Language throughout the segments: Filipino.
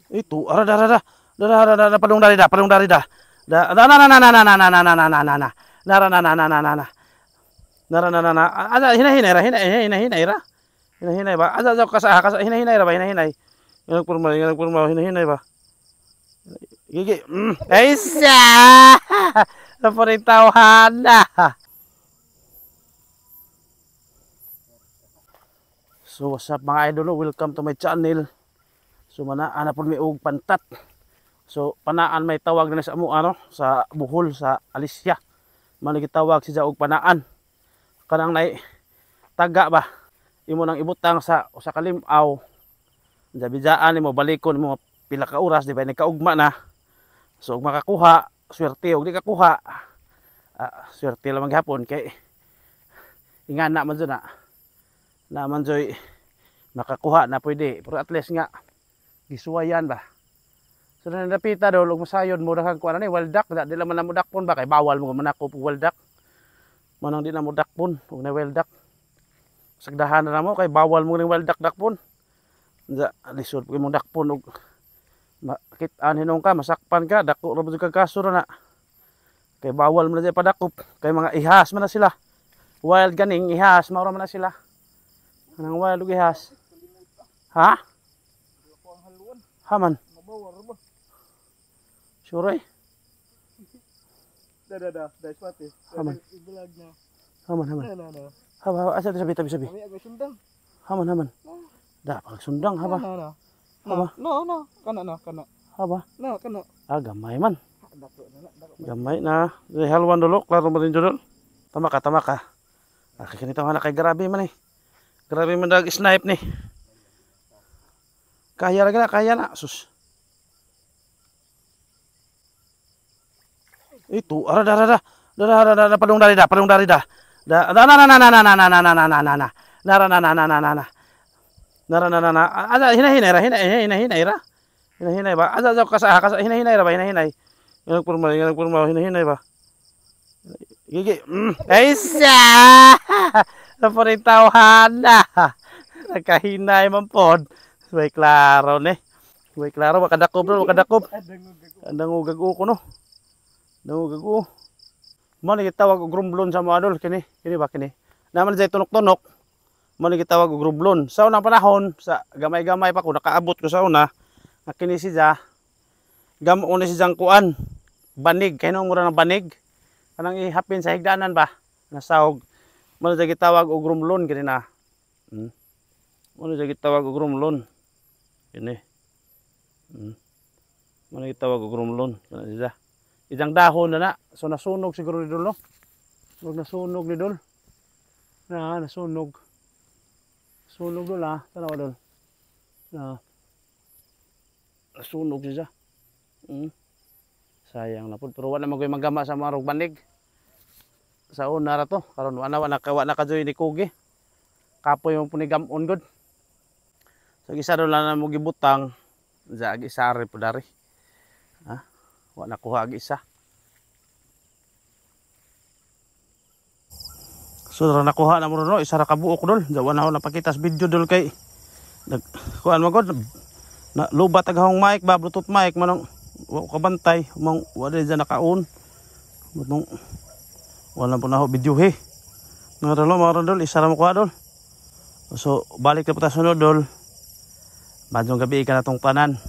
Itu, ada, padung dari dah, padung dari dah. Da, na na na na na na na na na na na na na na ada hina-hina ra, hina-hina ra. Hina-hina ba? Ada kasa hina-hina ra ba, hina-hina. Yang kurma hina-hina ba. Gigi. Aisa. Naparintawahan na. So what's up mga idol, welcome to my channel. So manaan na po may og pantat. So panaan may tawag na sa amo ano sa Bohol sa Alicia. Manigitawag siya og panaan. Kanang nay taga ba. Imo nang ibutang sa kalimaw. Jabijaan imo balikon mo pila ka oras di ba nagkaugma na. So ug makakuha, swerte og di kakuha. Swerte lang maghapon kay ingana man jud na. Naman joy makakuha na pwede pero at least nga gisuwayan ba. So napita daw og masayod mo daghang kuan ni weldak da dila man na mo dakpon ba kay bawal mo man ako weldak. Manang di na mo dakpon ug na weldak. Sagdahan na mo kay bawal mo ning weldak dakpon. Ja lisod mo dakpon og makit-an hinong ka masakpan ka dako ra bud kag kaso na. Kay bawal mo na jay padakop kay mga ihas man na sila. Wild ganing ihas mao ra man na sila. Anong wild ug ihas? Ha? Haman. Sure. Dah sepati. Haman. Ibulag na. Haman. No. Haba asa sabi. Kami agak sundang. Haman. Da pag sundang haba. Haba. No. Kana. Haba. No, kana. Gamay man. Dako na. Gamay na. Halwan dulu, klaro mo din dulu. Tama ka. Kinita na kay grabe man eh. Grabe man dag snipe ni. Kaya na. Sus. Itu, ada padung dari dah. Da, ada hina-hina ra. Hina-hina ba? Ada kasa hina-hina ra ba, hina-hina. Yang kurma hina-hina ba. Gigi. Aisa. Naparintawahan na. Nakahinay man pod. Way klaro ni. Way klaro makadakop. Dangugag ko no. Dangugag. Mo ni gitawag og grumblon sa mga adol kini ba kini. Naman jay tunok-tunok. Mo ni gitawag og grumblon. Sa unang panahon sa gamay-gamay pa ko nakaabot ko sa una. Kini siya gamon ni siyang kuan. Banig kay no mura ng banig. Kanang ihapin sa higdanan ba. Nasahog. Mo ni gitawag og grumblon kini na. Mo ni gitawag og grumblon. Kini. Mo ni gitawag og grumblon kana siya. Ijang dahon na. So nasunog siguro ni Dol no. Huwag nasunog ni Dol. Nasunog. Sunog Dol ha. Tanawa Dol. Nasunog siya. Sayang na po. Pero wala magoy magama sa mga rugbanig. Sa una ra to. Karon wala ka-joy ni Kugi. Kapoy mo punigamon gud. So gisa Dol na mo gibutang. Sa agi-sari po dari. Wala kuha agi isa. So nakuha na mo no isa ra ka buok Dol. Jawa na ako napakita sa video Dol kay kuan mo gud na lubat agahong mic ba bluetooth mic manong wa ka bantay mong wala diyan naka-on. Matong wala po na ako video he. Mga Dol isa ra mo kuha Dol. So balik na po ta sunod Dol. Badyong gabi ka na tong tanan.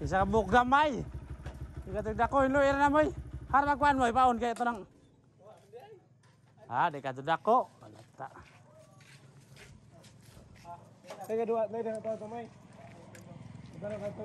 Isa ka buok gamay. Ika tagdako yung lawyer na mo'y. Harap kuan mo'y paon kaya ito ng... Ah, di ka tagdako. Palata. Sige, dua. Dahil na ito, Tomay. Dahil na ito,